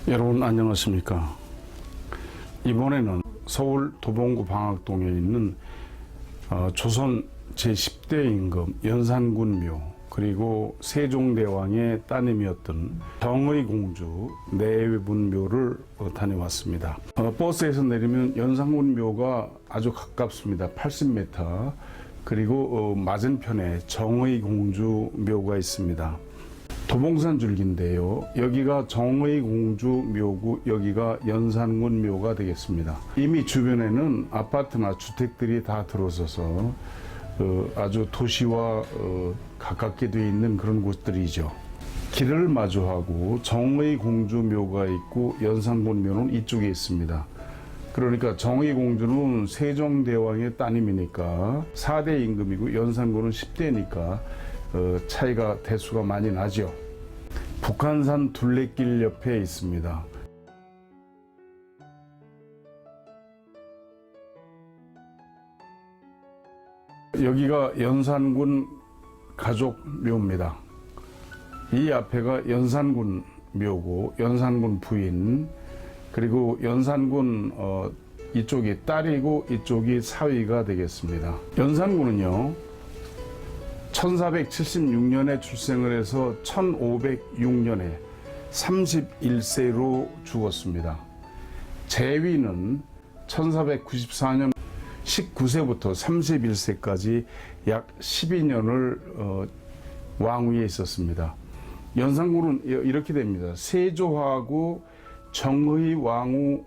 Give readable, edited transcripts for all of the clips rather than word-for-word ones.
여러분 안녕하십니까. 이번에는 서울 도봉구 방학동에 있는 조선 제10대 임금 연산군묘, 그리고 세종대왕의 따님이었던 정의공주 내분묘를 다녀왔습니다. 버스에서 내리면 연산군묘가 아주 가깝습니다. 80m. 그리고 맞은편에 정의공주 묘가 있습니다. 도봉산 줄기인데요. 여기가 정의공주 묘고 여기가 연산군 묘가 되겠습니다. 이미 주변에는 아파트나 주택들이 다 들어서서 아주 도시와 가깝게 되어 있는 그런 곳들이죠. 길을 마주하고 정의공주 묘가 있고 연산군 묘는 이쪽에 있습니다. 그러니까 정의공주는 세종대왕의 따님이니까 4대 임금이고 연산군은 10대니까 차이가 대수가 많이 나죠. 북한산 둘레길 옆에 있습니다. 여기가 연산군 가족묘입니다. 이 앞에가 연산군 묘고 연산군 부인, 그리고 연산군 이쪽이 딸이고 이쪽이 사위가 되겠습니다. 연산군은요 1476년에 출생을 해서 1506년에 31세로 죽었습니다. 제위는 1494년 19세부터 31세까지 약 12년을 왕위에 있었습니다. 연산군은 이렇게 됩니다. 세조하고 정의 왕후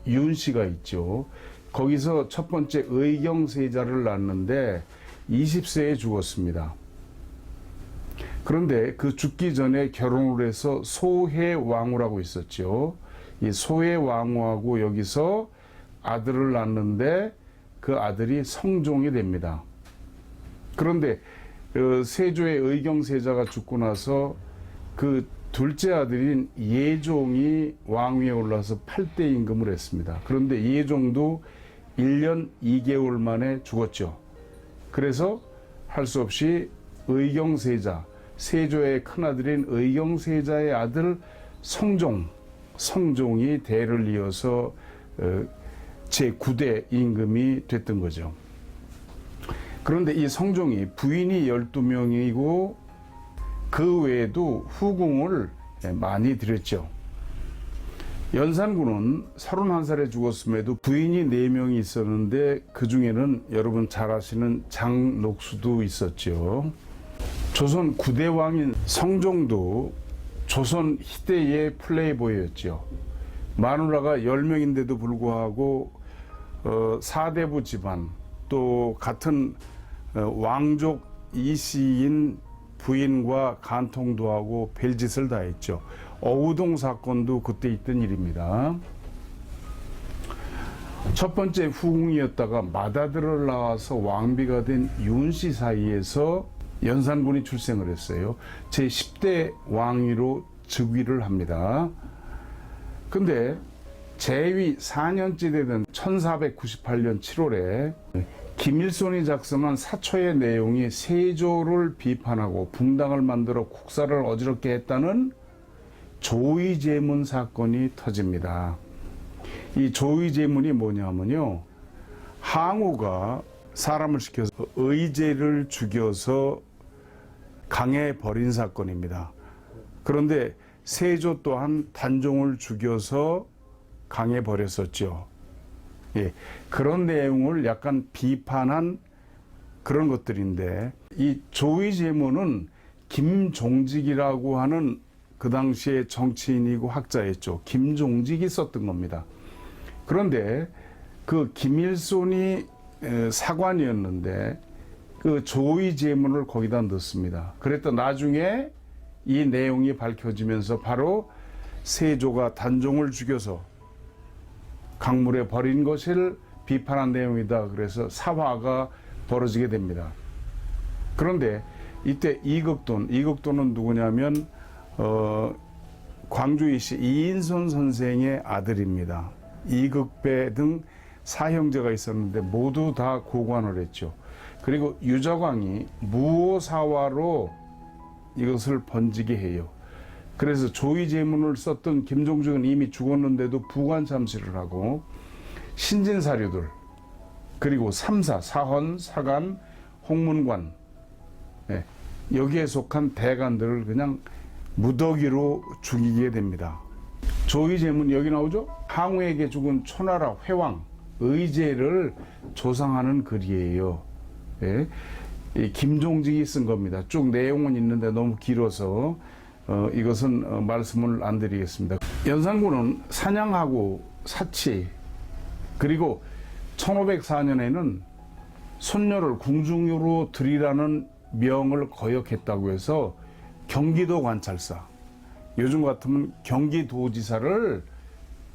윤씨가 있죠. 거기서 첫 번째 의경세자를 낳았는데 20세에 죽었습니다. 그런데 그 죽기 전에 결혼을 해서 소해왕후라고 있었죠. 이 소해왕후하고 여기서 아들을 낳았는데 그 아들이 성종이 됩니다. 그런데 세조의 의경세자가 죽고 나서 그 둘째 아들인 예종이 왕위에 올라서 8대 임금을 했습니다. 그런데 예종도 1년 2개월 만에 죽었죠. 그래서 할 수 없이 의경세자, 세조의 큰아들인 의경세자의 아들 성종이 대를 이어서 제9대 임금이 됐던 거죠. 그런데 이 성종이 부인이 12명이고 그 외에도 후궁을 많이 들였죠. 연산군은 31살에 죽었음에도 부인이 4명이 있었는데 그 중에는 여러분 잘 아시는 장녹수도 있었죠. 조선 9대 왕인 성종도 조선 희대의 플레이보이였죠. 마누라가 10명인데도 불구하고 4대부 집안, 또 같은 왕족 이씨인 부인과 간통도 하고 별짓을 다 했죠. 어우동 사건도 그때 있던 일입니다. 첫 번째 후궁이었다가 맏아들을 낳아서 왕비가 된 윤씨 사이에서 연산군이 출생을 했어요. 제10대 왕위로 즉위를 합니다. 근데 제위 4년째 되던 1498년 7월에 김일손이 작성한 사초의 내용이 세조를 비판하고 붕당을 만들어 국사를 어지럽게 했다는 조의제문 사건이 터집니다. 이 조의제문이 뭐냐면요, 항우가 사람을 시켜서 의제를 죽여서 강에 버린 사건입니다. 그런데 세조 또한 단종을 죽여서 강에 버렸었죠. 예, 그런 내용을 약간 비판한 그런 것들인데, 이 조의제문은 김종직이라고 하는 그 당시에 정치인이고 학자였죠. 김종직이 썼던 겁니다. 그런데 그 김일손이 사관이었는데 그 조의제문을 거기다 넣습니다. 그랬더니 나중에 이 내용이 밝혀지면서 바로 세조가 단종을 죽여서 강물에 버린 것을 비판한 내용이다. 그래서 사화가 벌어지게 됩니다. 그런데 이때 이극도는 누구냐면 광주이시 이인손 선생의 아들입니다. 이극배 등 사형제가 있었는데 모두 다 고관을 했죠. 그리고 유자광이 무오사화로 이것을 번지게 해요. 그래서 조의제문을 썼던 김종직은 이미 죽었는데도 부관참시를 하고 신진사류들 그리고 삼사, 사헌, 사간, 홍문관 여기에 속한 대관들을 그냥 무더기로 죽이게 됩니다. 조의제문 여기 나오죠? 항우에게 죽은 초나라 회왕 의제를 조상하는 글이에요. 이 김종직이 쓴 겁니다. 쭉 내용은 있는데 너무 길어서 이것은 말씀을 안 드리겠습니다. 연산군은 사냥하고 사치 그리고 1504년에는 손녀를 궁중으로 들이라는 명을 거역했다고 해서 경기도 관찰사, 요즘 같으면 경기도지사를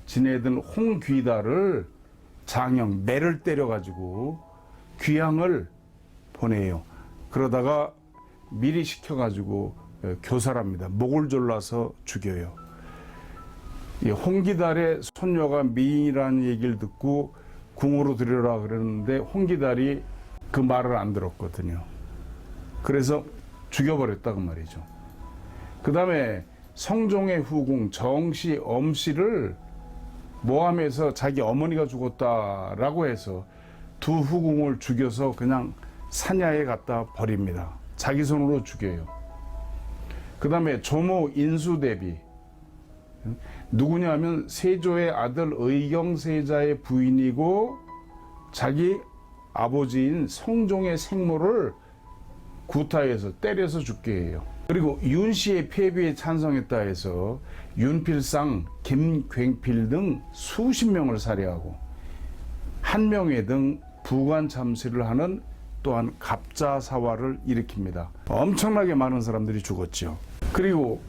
지내던 홍귀다를 장형 매를 때려가지고 귀양을 보내요. 그러다가 미리 시켜가지고 교살합니다. 목을 졸라서 죽여요. 이 홍기달의 손녀가 미인이라는 얘기를 듣고 궁으로 들여라 그러는데 홍기달이 그 말을 안 들었거든요. 그래서 죽여버렸다 그 말이죠. 그 다음에 성종의 후궁 정씨, 엄씨를 모함해서 자기 어머니가 죽었다라고 해서 두 후궁을 죽여서 그냥 산야에 갖다 버립니다. 자기 손으로 죽여요. 그 다음에 조모 인수대비 누구냐면 세조의 아들 의경세자의 부인이고 자기 아버지인 성종의 생모를 구타해서 때려서 죽게 해요. 그리고 윤씨의 폐비에 찬성했다 해서 윤필상, 김굉필 등 수십 명을 살해하고 한명회 등 부관참시를 하는 또한 갑자사화를 일으킵니다. 엄청나게 많은 사람들이 죽었죠. 그리고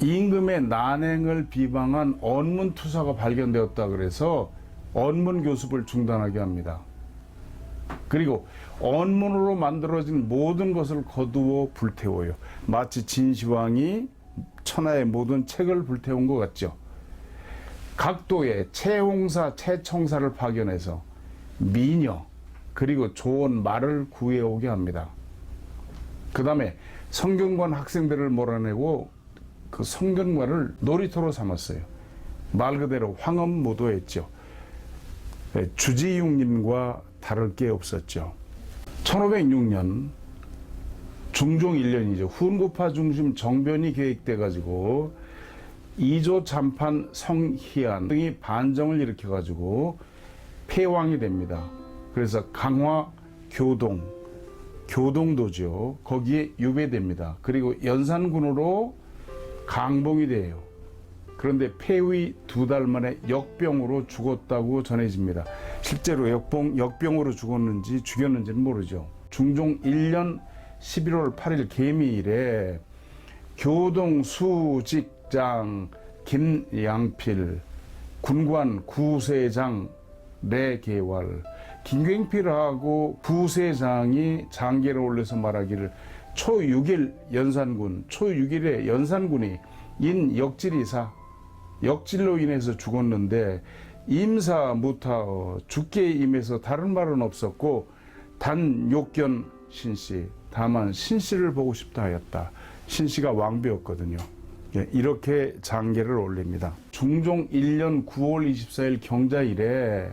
임금의 난행을 비방한 언문투사가 발견되었다 그래서 언문교습을 중단하게 합니다. 그리고 언문으로 만들어진 모든 것을 거두어 불태워요. 마치 진시황이 천하의 모든 책을 불태운 것 같죠. 각도의 채홍사, 채청사를 파견해서 미녀 그리고 좋은 말을 구해오게 합니다. 그 다음에 성균관 학생들을 몰아내고 그 성균관을 놀이터로 삼았어요. 말 그대로 황엄무도했죠. 주지육림과 다를 게 없었죠. 1506년 중종 1년이죠. 훈구파 중심 정변이 계획돼 가지고 이조 참판 성희안 등이 반정을 일으켜 가지고 폐왕이 됩니다. 그래서 강화 교동도죠. 거기에 유배됩니다. 그리고 연산군으로 강봉이 돼요. 그런데 폐위 2달 만에 역병으로 죽었다고 전해집니다. 실제로 역병으로 죽였는지는 모르죠. 중종 1년 11월 8일 개미일에 교동 수직장 김양필, 군관 구세장 내계왈, 김굉필하고 부세장이 장계를 올려서 말하기를 초6일에 연산군이 인역질이사 역질로 인해서 죽었는데 임사 무타어 죽게 임해서 다른 말은 없었고 단 욕견 신씨 다만 신씨를 보고 싶다 하였다. 신씨가 왕비였거든요. 이렇게 장계를 올립니다. 중종 1년 9월 24일 경자일에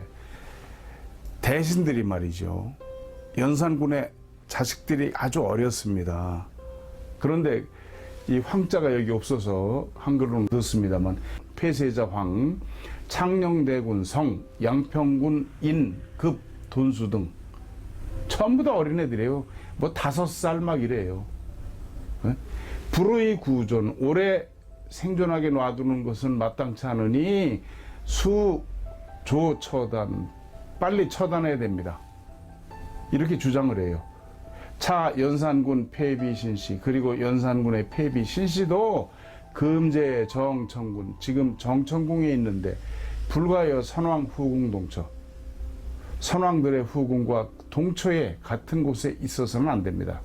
대신들이 말이죠. 연산군의 자식들이 아주 어렸습니다. 그런데 이 황자가 여기 없어서 한글로 넣습니다만 폐세자 황, 창녕대군 성, 양평군 인, 급, 돈수 등 전부 다 어린애들이에요. 뭐 5살 막 이래요. 불의 구존, 오래 생존하게 놔두는 것은 마땅치 않으니 조 처단, 빨리 처단해야 됩니다. 이렇게 주장을 해요. 차 연산군 폐비 신씨 그리고 연산군의 폐비 신씨도 금제 정천군, 지금 정천궁에 있는데 불과여 선왕 후궁 동처, 선왕들의 후궁과 동처에 같은 곳에 있어서는 안 됩니다.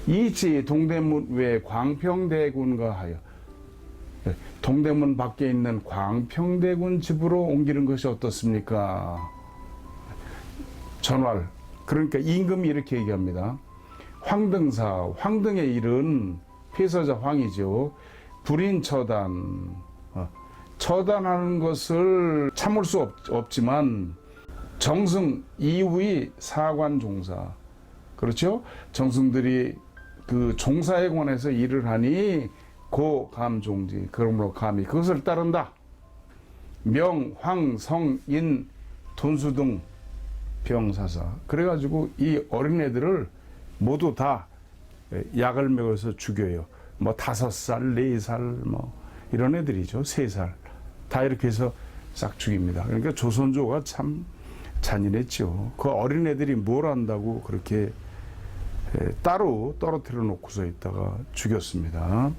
이치 동대문 외 광평대군과 하여 동대문 밖에 있는 광평대군 집으로 옮기는 것이 어떻습니까? 전왈. 그러니까 임금이 이렇게 얘기합니다. 황등사, 황등의 일은 폐서자 황이죠. 불인 처단. 처단하는 것을 참을 수 없지만 정승 이후의 사관 종사. 그렇죠? 정승들이 그 종사에 관해서 일을 하니 고감종지. 그러므로 감히 그것을 따른다. 명, 황, 성, 인, 돈수 등 병사사. 그래가지고 이 어린애들을 모두 다 약을 먹여서 죽여요. 뭐 5살, 4살, 뭐 이런 애들이죠. 3살. 다 이렇게 해서 싹 죽입니다. 그러니까 조선조가 참 잔인했죠. 그 어린애들이 뭘 안다고 그렇게 따로 떨어뜨려 놓고서 있다가 죽였습니다.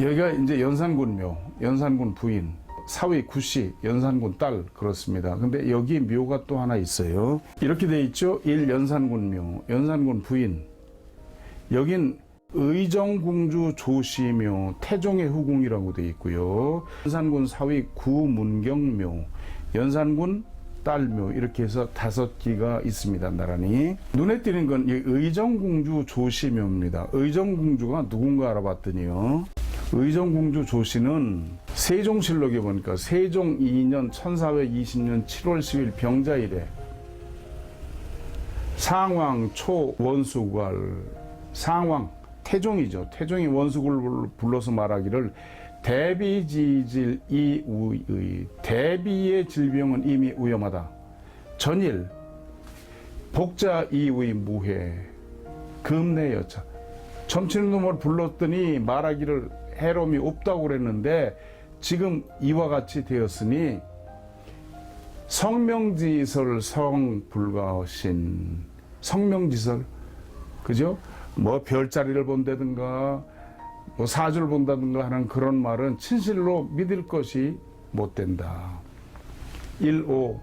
여기가 이제 연산군묘, 연산군 부인, 사위 구씨, 연산군 딸, 그렇습니다. 근데 여기 묘가 또 하나 있어요. 이렇게 돼 있죠. 1. 연산군묘, 연산군 부인. 여긴 의정궁주 조씨묘, 태종의 후궁이라고 돼 있고요. 연산군 사위 구문경묘, 연산군 딸묘, 이렇게 해서 5기가 있습니다. 나란히. 눈에 띄는 건 이 의정궁주 조씨묘입니다. 의정궁주가 누군가 알아봤더니요, 의정궁주 조씨는 세종실록에 보니까 세종 2년 1420년 7월 10일 병자일에 상왕 초 원수괄, 상왕 태종이죠. 태종이 원수를 불러서 말하기를 대비지질 이우의, 대비의 질병은 이미 위험하다. 전일 복자 이우의 무해, 금내 여차. 점치는 놈을 불렀더니 말하기를 해로움이 없다고 그랬는데 지금 이와 같이 되었으니 성명지설 성불가신. 성명지설, 그죠? 뭐 별자리를 본다든가 뭐 사주를 본다든가 하는 그런 말은 진실로 믿을 것이 못 된다. 1.5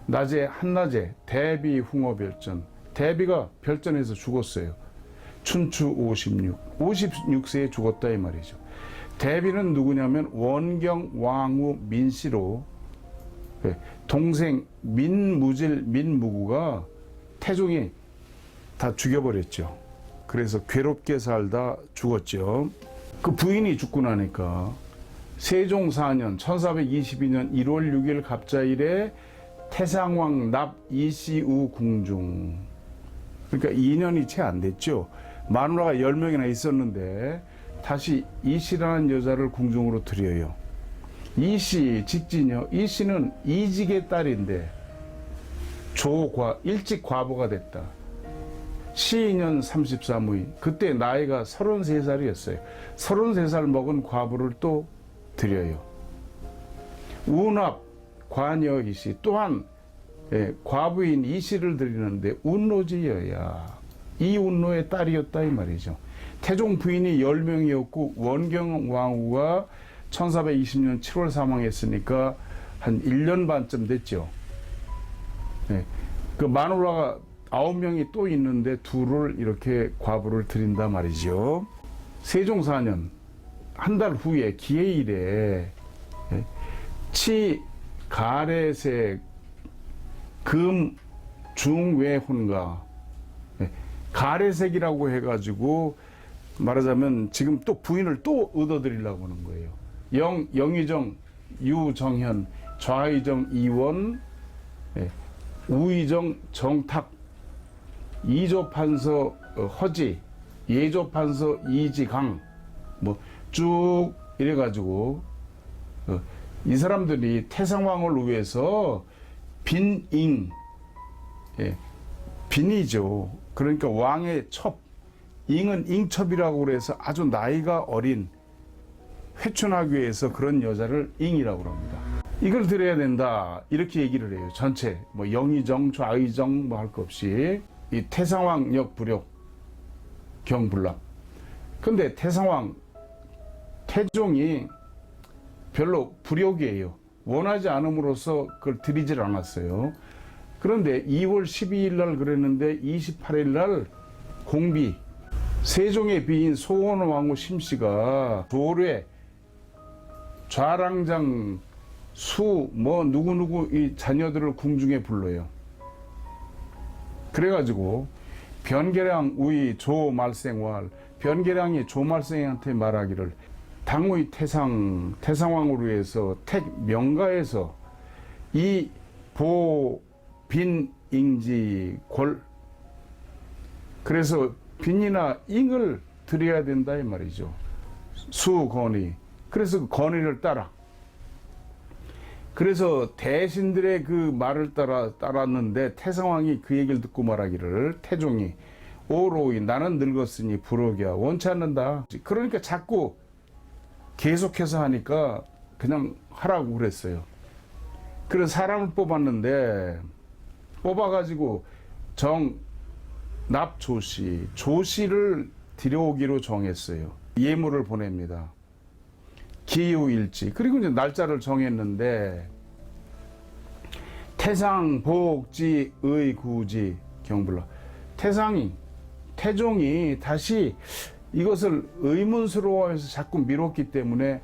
낮에 한낮에 대비 흉어별전. 대비가 별전에서 죽었어요. 춘추 56세에 죽었다 이 말이죠. 대비는 누구냐면 원경 왕후 민씨로 동생 민무질 민무구가 태종이 다 죽여버렸죠. 그래서 괴롭게 살다 죽었죠. 그 부인이 죽고 나니까 세종 4년 1422년 1월 6일 갑자일에 태상왕 납 이시우 궁중. 그러니까 2년이 채 안 됐죠. 마누라가 10명이나 있었는데 다시 이씨라는 여자를 궁중으로 들여요. 이씨 직진이요. 이씨는 이직의 딸인데 일찍 과부가 됐다. 시인년 33의, 그때 나이가 33살이었어요. 33살 먹은 과부를 또 드려요. 운합 관여 이씨 또한 과부인 이씨를 드리는데 운노지여야, 이운노의 딸이었다 이 말이죠. 태종 부인이 10명이었고 원경 왕후가 1420년 7월 사망했으니까 한 1년 반쯤 됐죠. 그 마누라가 9명이 또 있는데 둘을 이렇게 과부를 드린다 말이죠. 세종 4년 한 달 후에 기해일에 치 가래색 금 중외혼가, 가래색이라고 해가지고 말하자면 지금 또 부인을 또 얻어드리려고 하는 거예요. 영의정 유정현, 좌의정 이원, 우의정 정탁, 이조판서 허지, 예조판서 이지강, 뭐 쭉 이래가지고 이 사람들이 태상왕을 위해서 빈잉, 빈이죠. 그러니까 왕의 첩, 잉은 잉첩이라고 그래서 아주 나이가 어린, 회춘하기 위해서 그런 여자를 잉이라고 합니다. 이걸 드려야 된다 이렇게 얘기를 해요. 전체 뭐 영의정 좌의정 뭐 할 것 없이 이 태상왕 역부력 경불락. 근데 태상왕 태종이 별로 불욕이에요. 원하지 않음으로써 그걸 드리질 않았어요. 그런데 2월 12일 날 그랬는데 28일 날 공비, 세종의 비인 소원왕후 심씨가 조례, 좌랑장, 수, 뭐 누구누구 이 자녀들을 궁중에 불러요. 그래가지고 변계량 우이 조말생왈, 변계량이 조말생한테 말하기를 당의 태상왕으로 해서 명가에서 이 보빈잉지 골, 그래서 빈이나 잉을 드려야 된다 이 말이죠. 수건이. 그래서 그 건의를 따라. 그래서 대신들의 그 말을 따랐는데 태상왕이 그 얘기를 듣고 말하기를, 태종이 오로이 나는 늙었으니 부록이야 원치 않는다. 그러니까 자꾸 계속해서 하니까 그냥 하라고 그랬어요. 그래서 사람을 뽑았는데, 뽑아가지고 조씨를 들여오기로 정했어요. 예물을 보냅니다. 기후일지. 그리고 이제 날짜를 정했는데, 태상 복지의 구지 경불라. 태종이 다시 이것을 의문스러워해서 자꾸 미뤘기 때문에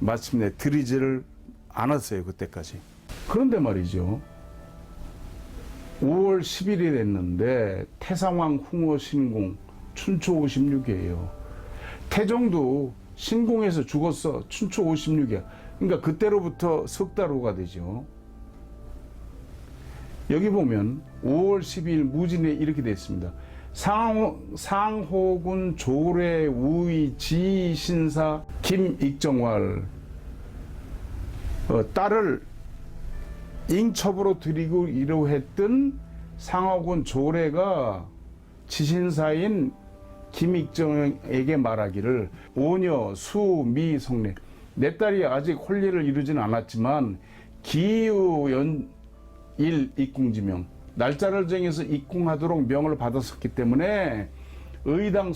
마침내 드리지를 않았어요. 그때까지. 그런데 말이죠. 5월 10일이 됐는데 태상왕 흥호 신공 춘초 56이에요. 태종도 신공에서 죽었어. 춘초 56이야. 그러니까 그때로부터 석 달 후가 되죠. 여기 보면 5월 12일 무진에 이렇게 되어 있습니다. 상호군 조례 우의 지신사 김익정왈 딸을 잉첩으로 드리기로 했던 상호군 조례가 지신사인 김익정에게 말하기를, 오녀 수미 성례, 내 딸이 아직 혼례를 이루지는 않았지만 기유연 일 입궁지명, 날짜를 정해서 입궁하도록 명을 받았었기 때문에 의당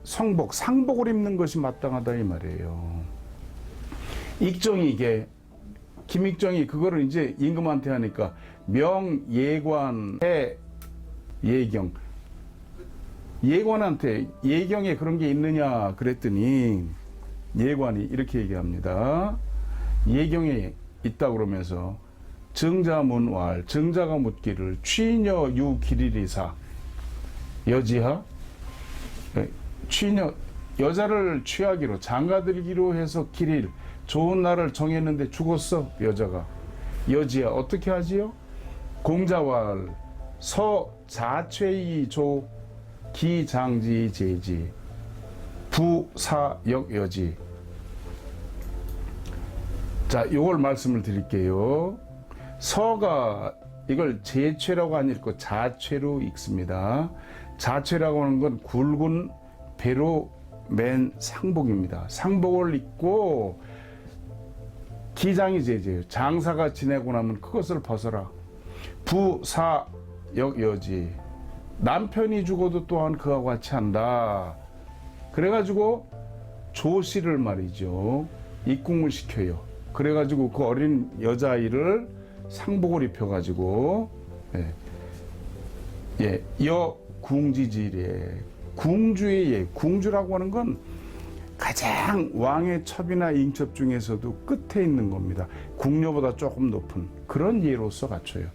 상복을 입는 것이 마땅하다 이 말이에요. 김익정이 그거를 이제 임금한테 하니까 명예관해 예경, 예관한테 예경에 그런 게 있느냐 그랬더니 예관이 이렇게 얘기합니다. 예경에 있다 그러면서 정자문왈, 정자가 묻기를 취녀 유길이리사 여지하, 취녀 여자를 취하기로 장가들기로 해서 길일 좋은 날을 정했는데 죽었어. 여자가 여지하 어떻게 하지요? 공자왈 서자최이조 기장지 제지 부사역여지. 자, 요걸 말씀을 드릴게요. 서가 이걸 제최라고 안 읽고 자최로 읽습니다. 자최라고 하는 건 굵은 배로 맨 상복입니다. 상복을 입고 기장이 제재예요. 장사가 지내고 나면 그것을 벗어라. 부사역여지, 남편이 죽어도 또한 그와 같이 한다. 그래가지고 조씨를 말이죠, 입궁을 시켜요. 그래가지고 그 어린 여자아이를 상복을 입혀가지고 여궁지지례, 궁주의 예, 궁주라고 하는 건 가장 왕의 첩이나 잉첩 중에서도 끝에 있는 겁니다. 궁녀보다 조금 높은 그런 예로서 갖춰요.